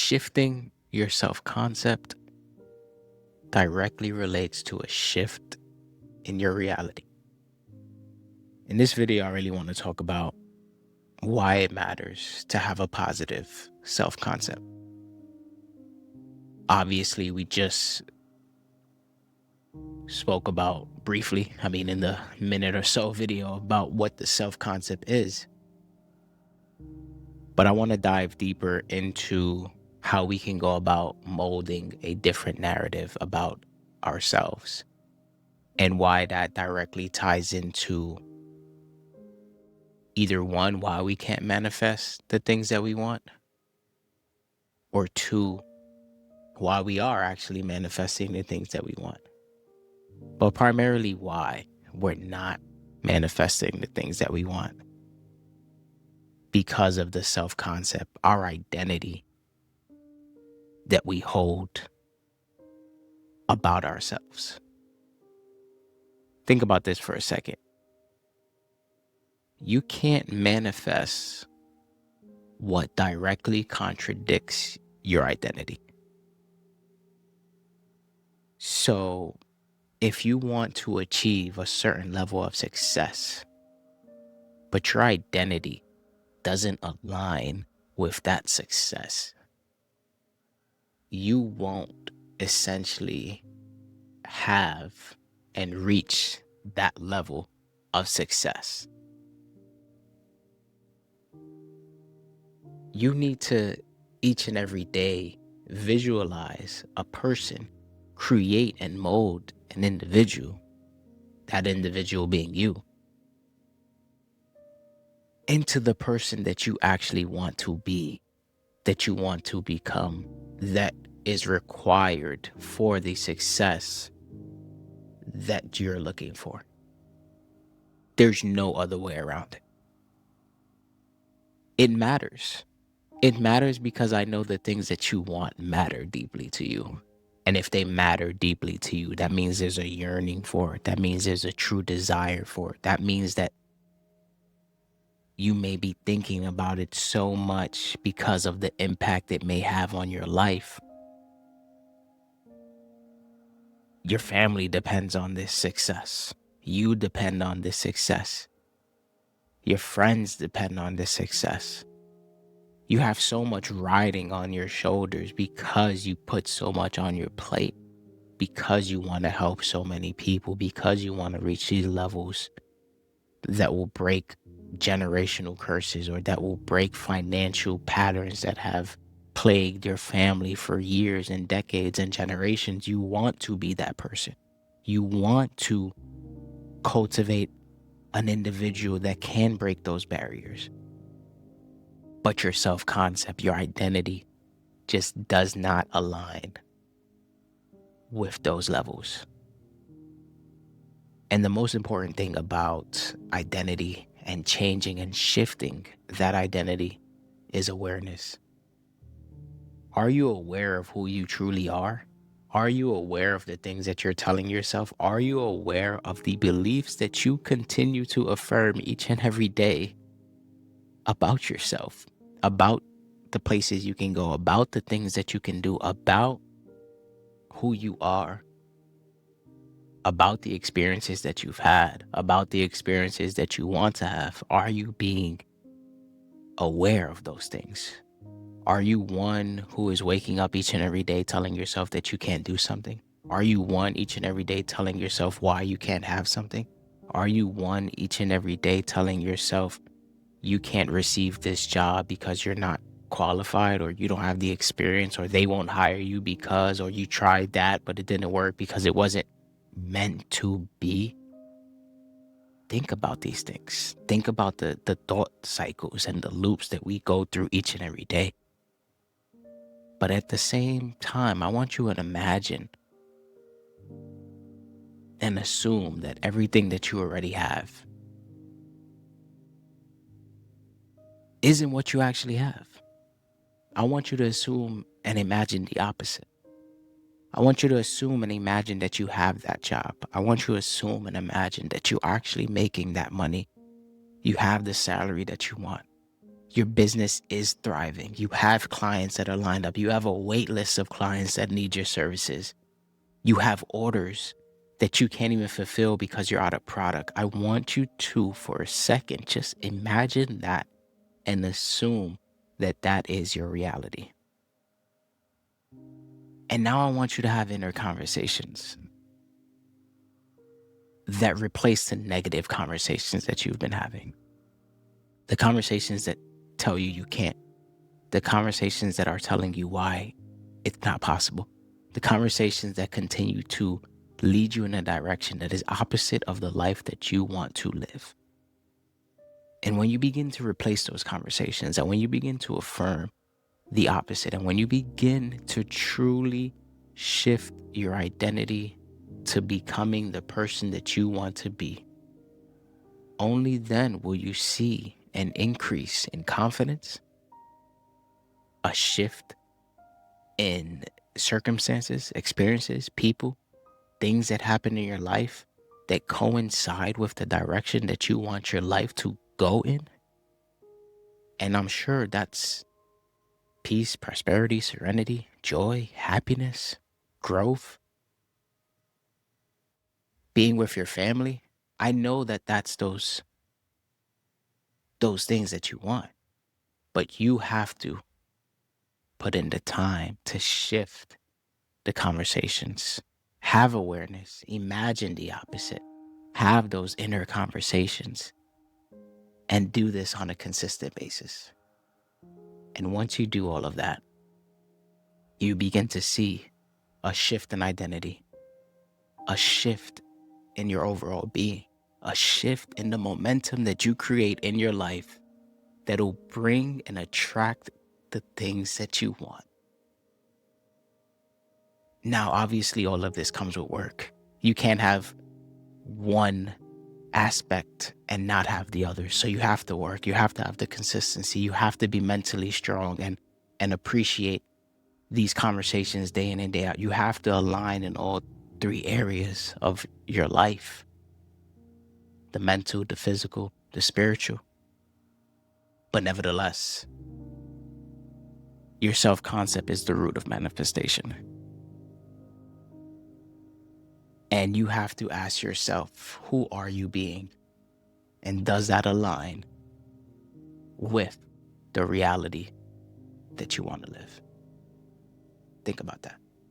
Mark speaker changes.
Speaker 1: shifting your self-concept directly relates to a shift in your reality. In this video, I really want to talk about why it matters to have a positive self-concept. Obviously, we just spoke about briefly, in the minute or so video, about what the self-concept is. But I want to dive deeper into how we can go about molding a different narrative about ourselves and why that directly ties into either one, why we can't manifest the things that we want, or two, why we are actually manifesting the things that we want. But primarily why we're not manifesting the things that we want. Because of the self-concept, our identity that we hold about ourselves. Think about this for a second. You can't manifest what directly contradicts your identity. So if you want to achieve a certain level of success, but your identity doesn't align with that success, you won't essentially have and reach that level of success. You need to each and every day visualize a person, create and mold an individual, that individual being you, into the person that you actually want to be, that you want to become, that is required for the success that you're looking for. There's no other way around it. It matters. It matters because I know the things that you want matter deeply to you. And if they matter deeply to you, that means there's a yearning for it. That means there's a true desire for it. That means that you may be thinking about it so much because of the impact it may have on your life. Your family depends on this success. You depend on this success. Your friends depend on this success. You have so much riding on your shoulders because you put so much on your plate, because you want to help so many people, because you want to reach these levels that will break generational curses, or that will break financial patterns that have plagued your family for years and decades and generations. You want to be that person. You want to cultivate an individual that can break those barriers. But your self-concept, your identity, just does not align with those levels. And the most important thing about identity and changing and shifting that identity is awareness. Are you aware of who you truly are? Are you aware of the things that you're telling yourself? Are you aware of the beliefs that you continue to affirm each and every day about yourself, about the places you can go, about the things that you can do, about who you are, about the experiences that you've had, about the experiences that you want to have? Are you being aware of those things? Are you one who is waking up each and every day telling yourself that you can't do something? Are you one each and every day telling yourself why you can't have something? Are you one each and every day telling yourself you can't receive this job because you're not qualified, or you don't have the experience, or they won't hire you because, or you tried that but it didn't work because it wasn't meant to be? Think about these things. Think about the thought cycles and the loops that we go through each and every day. But at the same time, I want you to imagine and assume that everything that you already have isn't what you actually have. I want you to assume and imagine the opposite. I want you to assume and imagine that you have that job. I want you to assume and imagine that you're actually making that money. You have the salary that you want. Your business is thriving. You have clients that are lined up. You have a wait list of clients that need your services. You have orders that you can't even fulfill because you're out of product. I want you to, for a second, just imagine that and assume that that is your reality. And now I want you to have inner conversations that replace the negative conversations that you've been having. The conversations that tell you you can't. The conversations that are telling you why it's not possible. The conversations that continue to lead you in a direction that is opposite of the life that you want to live. And when you begin to replace those conversations, and when you begin to affirm the opposite, and when you begin to truly shift your identity to becoming the person that you want to be, only then will you see an increase in confidence, a shift in circumstances, experiences, people, things that happen in your life that coincide with the direction that you want your life to go in. And I'm sure that's peace, prosperity, serenity, joy, happiness, growth, being with your family. I know that that's those things that you want, but you have to put in the time to shift the conversations. Have awareness, imagine the opposite, have those inner conversations, and do this on a consistent basis. And once you do all of that, you begin to see a shift in identity, a shift in your overall being, a shift in the momentum that you create in your life that'll bring and attract the things that you want. Now, obviously, all of this comes with work. You can't have one aspect and not have the other. So you have to work. You have to have the consistency. You have to be mentally strong and appreciate these conversations day in and day out. You have to align in all three areas of your life: the mental, the physical, the spiritual. But nevertheless, your self-concept is the root of manifestation. And you have to ask yourself, who are you being? And does that align with the reality that you want to live? Think about that.